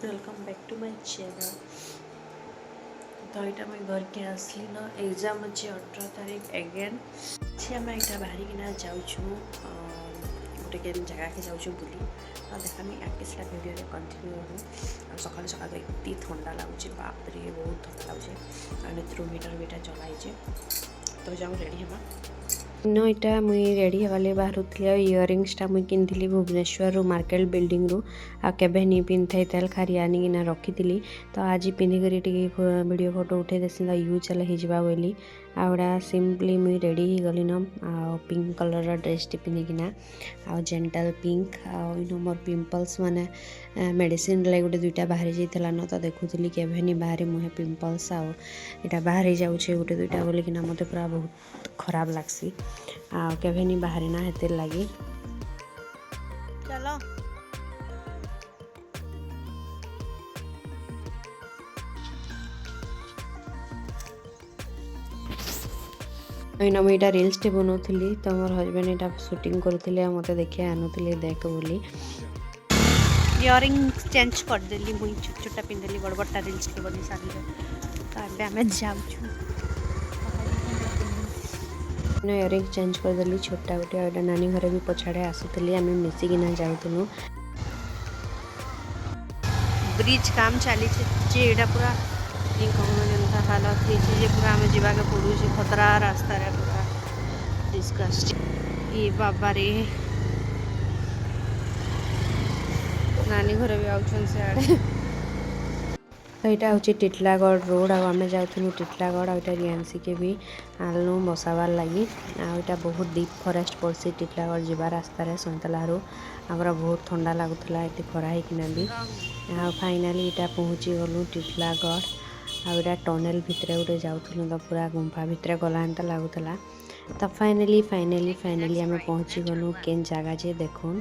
Welcome back to my channel. तो यहाँ मैं घर के आसली ना एग्जाम अच्छे 18 तारीख एगेन आम यहाँ बाहर किना जाऊँ गोटे केन जगह के जाऊँ बुली देखामी आगे से भिडियो कंटिन्यू हो सका सका एति ठंडा लगुच बापरे बहुत ठंडा लगुचे मीटर बीटा चलाई तो जाऊँ रेडी हवा नो इटा मुई रेडी हवाले बाहरुली इयरिंग्सटा मुई किनी भुवनेश्वर मार्केट बिल्डिंग रु आ केबे नी पिंधाई तेल खारी आनिकिना रखी तो आज पिंधिकी टे वीडियो फोटो उठे देसी यूज चल हो बोली आउड़ा सिंपली मुई रेडी ही गली न आ पिंक कलर ड्रेस टी पिंधिकिना आ जेंटल पिंक आ मोर पिंपल्स माने मेडिसिन लगे गोटे दुईटा बाहरी जाइला न तो देखुली केबे नी बाहरी मुहे पिंपल्स आटा बाहरी जाऊे गोटे दुईटा बोलिकिना मते पूरा बहुत खराब लगसी आ केबे नी बाहरी ना हेते लगी चलो इना मुझे यहाँ रिल्स टे बनाऊली तो मोर हजबैंड यहाँ शूटिंग करुले मत देखिए आनुले देख बोली इयरिंग चेंज करदेली मुई छोट छोटा पिंधेली बड़ बड़टा रिल्स टे बनी सारी तो अब आम जाऊँ इयरिंग चेंज करदेली छोटा गोटे एटा नानी घर भी पछाड़े आसुली आम मिसिकिना जाऊँ ब्रिज काम चली पूरा कहना हालत है पूरा आम जाके पड़ू खतरा रास्ता रे पूरा डिस्कस्ट ये बाबा रे नानी घर भी आउछन से आड़े तो यहाँ हूँ टिटलागढ़ रोड आम जाऊँ टिटलागढ़ आटा रियांसी के भी आलू बसाबार लगी आटा बहुत डीप फरेस्ट पड़सी टिटलागढ़ जीवा रास्तार सतलारू आमर बहुत ठंडा लगुला ये खरा होना भी फाइनाली यहाँ पहुँची गलु टिटलागढ़ आटा टनेल भितर गोटे जाऊँ तो पूरा गुंफा भितर गला एंता लगुला तो फाइनाली आम पहुँची गलु केन जगह जे देखो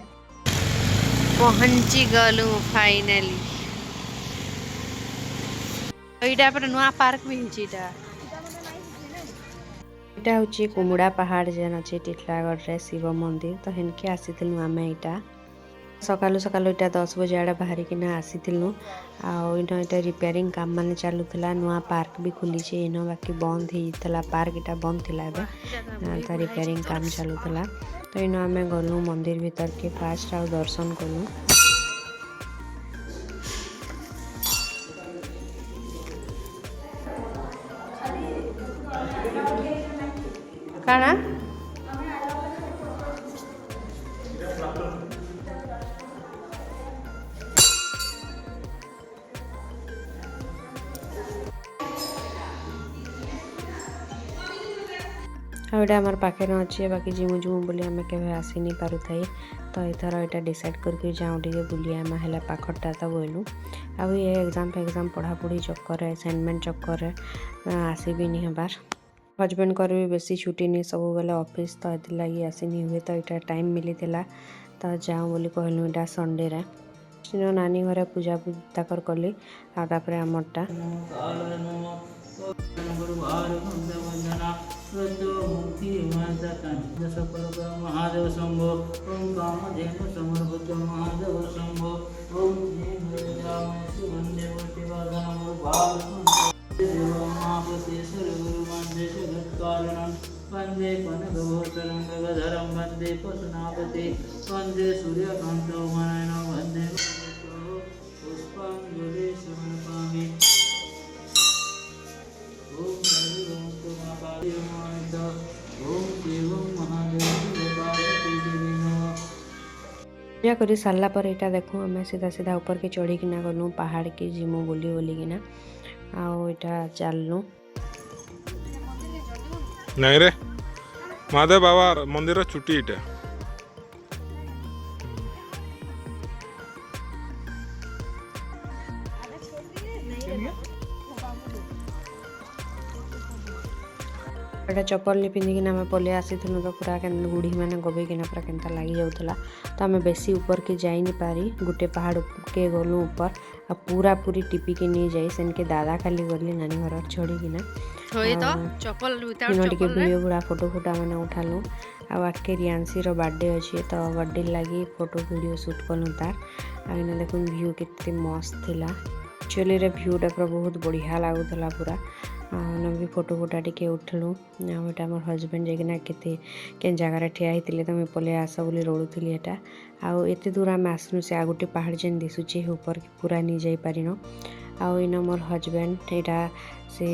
पहुँची गलु फाइनाली यहाँ पर नुआ पार्क भी यहाँ हूँ कुमुड़ा पहाड़ जेन अच्छे टिटलागढ़ शिव मंदिर तो हेनके आसी आम यहाँ सकालू सकालू यहाँ 10 बजे आड़े बाहर किना आसी यहाँ रिपेयरिंग काम मान चलूला नुआ पार्क भी खुली इन बाकी बंद होता पार्क यहाँ बंद थी तो रिपेयरिंग काम चलूला तो इन आम गलु मंदिर भीतर के फास्ट आ दर्शन कलु काना आम पाखे अच्छे बाकी जिमु जिमु बोली आम के आसी नहीं पारू थाई तो एथर यहाँ डिसाइड करके जाऊँ टे बुलियामा है पाखटा तो बोलू आ ये एग्जाम फेग्जाम पढ़ापढ़ी चक्कर असाइनमेंट चक्कर आसी भी नहीं हबार हजबैंड कर भी बेसी छुट्टी नहीं सब बेले ऑफिस तो ये लगी आसीनी हुए तो यहाँ टाइम मिली तो जाऊँ बोली कहलु यहाँ संडे रे नानी घर पूजा ताकर कली आपर आमरटा महादेव शंभो ओम कामधेनु समर्पित महादेव शंभो ओम वंदे कनकभूषणगधरं वंदे पशुनापते वंदे सूर्यकांतो मनयनं वंदे पुष्पांजलि समर्पयामि पूजा कर सारा पर यहाँ देखो आम सीधा सीधा ऊपर के चढ़ी किना गलु पहाड़ के जिमु बोली बोलिकिना आटा चलनु नहीं रे महादेव बाबा मंदिर छुट्टी इटा एटा चप्पल नहीं पिंधिकिना आम पलि आसी तो पूरा गुड़ी मैंने गबेकिना पूरा केन्ता लगी जाऊला तो आम बेसी ऊपर के जाई नहीं पारी गोटे पहाड़ के गलु ऊपर आ पूरा पूरी टिपी के नहीं जाई सेन के दादा खाली गली नानी घर चढ़ीकिना वीडियो गुड़ा फोटो मैंने उठालु आके रियांसी बर्थडे अच्छे तो बर्थडे लगी फोटो वीडियो शूट कलु तार आईना देखो व्यू केते मस्त थिला एक्चुअली रे व्यूटा पूरा बहुत बढ़िया लगुला पूरा भी फोटो फोटा टिके उठलु आटा मोर हजबैंड जाकिना के जगार ठिया होते तो मुझे पलि आस बोली रोड़ुली एटा आउ एत दूर आम आसनु से आ गोटे पहाड़ जेन दिशुचे ऊपर पूरा नहीं जाई पारिनो आउ इन मोर हजबैंड यहाँ से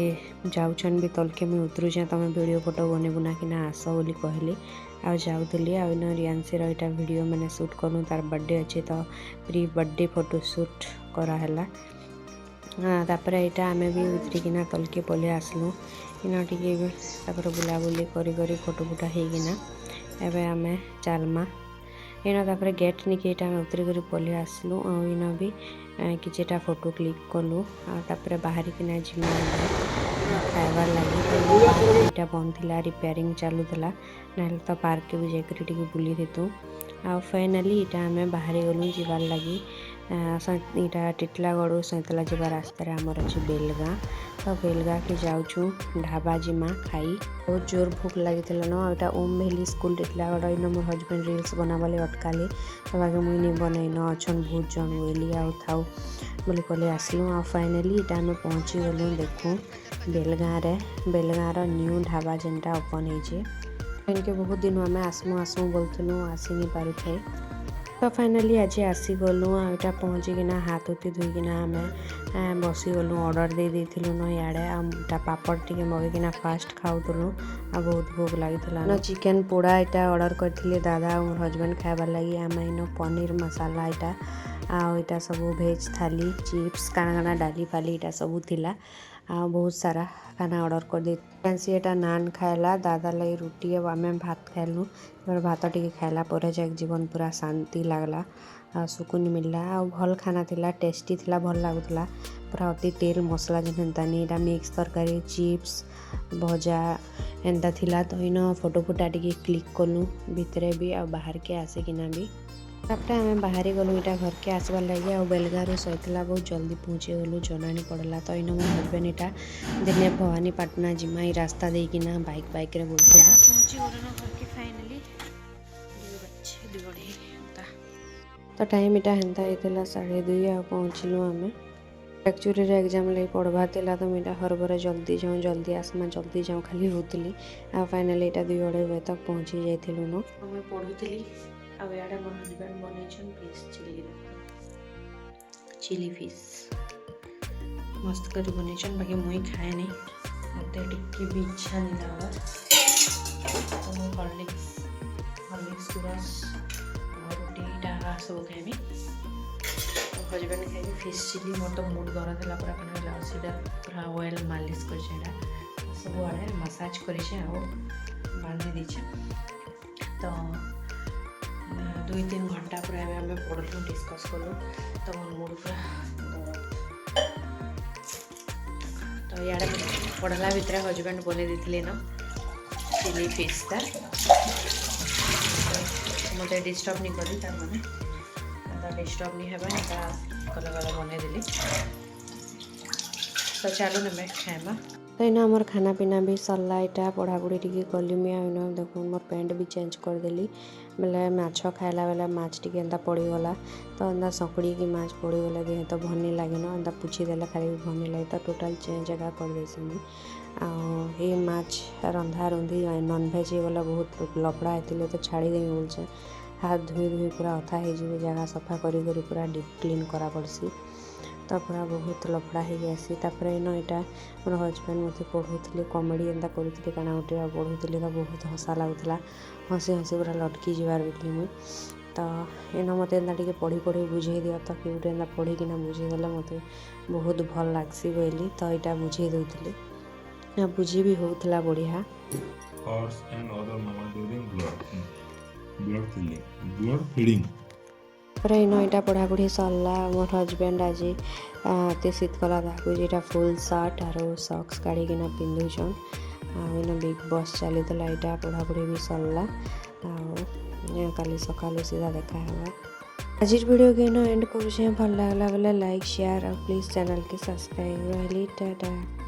जाऊन भी तलके मुझे उतरुचे तुम वीडियो फोटो बने बुना कि आस बोली कहली आउ जाऊली आउन रियांसी रहा वीडियो मैंने शूट करूँ तार बर्थडे अच्छे तो प्री बर्थडे फोटो शूट कराला तापर यहाँ आम भी उतरिकिना तलके पलि आसलु इन टे बुलाबुली करी फोटो फोटा होना एवं आम चालमा इन तापर गेट निके आम उतरी कर पलि आसलु इन भी किछटा फोटो क्लिक कलु तापर बाहर किना जिमा खाइबार लगी यहाँ बंद थी रिपेयरिंग चलूला ना तो पार्क भी जाकर बुली थी आ फाइनाली यहाँ आम बाहरी गलु जीवार लगी यहाँ टिटलागढ़ सैतला जावा रास्तार आमर अच्छे बेलगाँ तो बेलगाँ के जाऊँ ढाबा जिमा खाई बहुत जोर भूख लगी न यहाँ ओम भैली स्कूल टिटलागढ़ इन मोर हजबैंड रिल्स बनाबाले अटकाली तो बाकी मुई नहीं बनईन अच्छन बहुत जन बोली आउ थाऊ बोली कहले आसलु आ फाइनाली यहाँ आम पहुँची गलु देखूँ बेलगाँ न्यू ढाबा जेनटा ओपन होइछे इनके बहुत दिन आम आसमु आसमु बोलूँ आसी नहीं पारे तो फाइनाली आज आसीगलु यहाँ पहुँचिकिना हाथ उती धोईकिना आम बसीगलु ऑर्डर दे देथिलु न इे पापड़ टिके मगेकिना फास्ट खाऊलु आ बहुत भोग लगी चिकेन पोड़ा यहाँ ऑर्डर करथिले दादा और मोर हजबैंड खाइबार लगी आम इन पनीर मसाला यहाँ सब भेज थाली चिप्स काना काना डाली फाली यहाँ सब थिला आ बहुत सारा खाना ऑर्डर कर दे एटा नान खाइला दादा लगी रुटी आम भात खाइलु भात टी खाइला पर जाक जीवन पूरा शांति लगला सुकून मिलला आ भल खाना थिला टेस्टी थिला भल लगुला पूरा अति तेल मसला जेनतानी मिक्स तरकारी चिप्स भजा एंता थिला तो इन फोटो फोटा टी क्लिक कलु भितरे भी आ बाहर के आसिकिना भी तापर आम बाहरी गलु यहाँ घर के आसबार लगे आ बेलगाँ सैतला बहुत जल्दी पहुँची गलु जना नहीं पड़ला तो इन मोर हजबैंड यहाँ दिने भवानी पाटना जिमा रास्ता देकिना बाइक रे बोलते पहुँची गलु घर के फाइनाली तो टाइम यहाँ हेन्ता होता 2:30 आ पहुँचलु आम एक्चुअली एग्जाम लगे पढ़वा तो मुझे हरबर जल्दी आसमा जल्दी जाऊँ खाली होती आ फाइनाली यहाँ 2-2:30 बजे तक पहुँची जाइलु न मुझे पढ़ुली आड़े मोर हजबैंड बनईछन फिश चिली फिश मस्त कर बनईछन बाकी मुई खाए नहीं मत टिके भी इच्छा नहीं लगा तो मुझे हॉर्लिक्स गुरस रोटी सब खाइबी तो हजबैंड खाइबी फिश चिली मोर तो मूड गरा था पूरा खाना लाउसीटा पूरा ऑयल मालिश कर सब आड़े मसाज कर बांधी दीचे तो 2-3 घंटा पूरा आम पढ़लु डिस्कस कलु तो मोर मूड पूरा तो इे पढ़ला भितर हजबैंड बन देते न चिली फिशटा मत डिस्टर्ब नहीं करी मैंने डिस्टर्ब नहीं है कल कल बनईदेली तो चलो ना मैं खाएमा तो इन मोर खाना पीना भी सरला यहाँ पढ़ापढ़ी टी कली मुझे देखो मोर पैंट भी चेंज करदेली बेले माछ खाइला बेले माछ टी एंता पड़गला तो एंता सकुड़ी की माछ पड़गला देह तो भल नहीं लगे एंता पुछीदेला खाली भल नहीं लगे तो टोटाल चेंज एका करदेसी आ माछ रंधा रुंधी नॉनभेज गला बहुत लफड़ा होते तो छाड़ीदेवी बोलचे हाथ धोई पूरा अथा हो जगह सफा करी पूरा डीप क्लीन करा पड़सी तो पूरा बहुत लफड़ा हो जासी तापर इन यहाँ मोर हजबैंड मत पढ़ुले कमेडी एंता करुँगी काना गोटे पढ़ुली तो बहुत हसा लगुला हसी हसी पूरा लटकी जबार बोली मुई तो इन मत एंता टे पढ़ी बुझे दियो तो कि गोटे एंता पढ़ीकिना बुझेदेले मत बहुत भल लगसी बोली तो यहाँ बुझे दूसरी बुझी भी होता बढ़िया पूरा इन यहाँ पढ़ापढ़ी सरला मोर हजबैंड आज शीत कला यहाँ फुल सर्ट और सॉक्स काढ़िकिना पिंधुछन इन बिग बस चली यहाँ पढ़ापढ़ी भी सरला काली सकालू सीधा देखा आज वीडियो के एंड कर भल लगला बेले लाइक शेयर और प्लीज चैनल के सब्सक्राइब रही टाटा।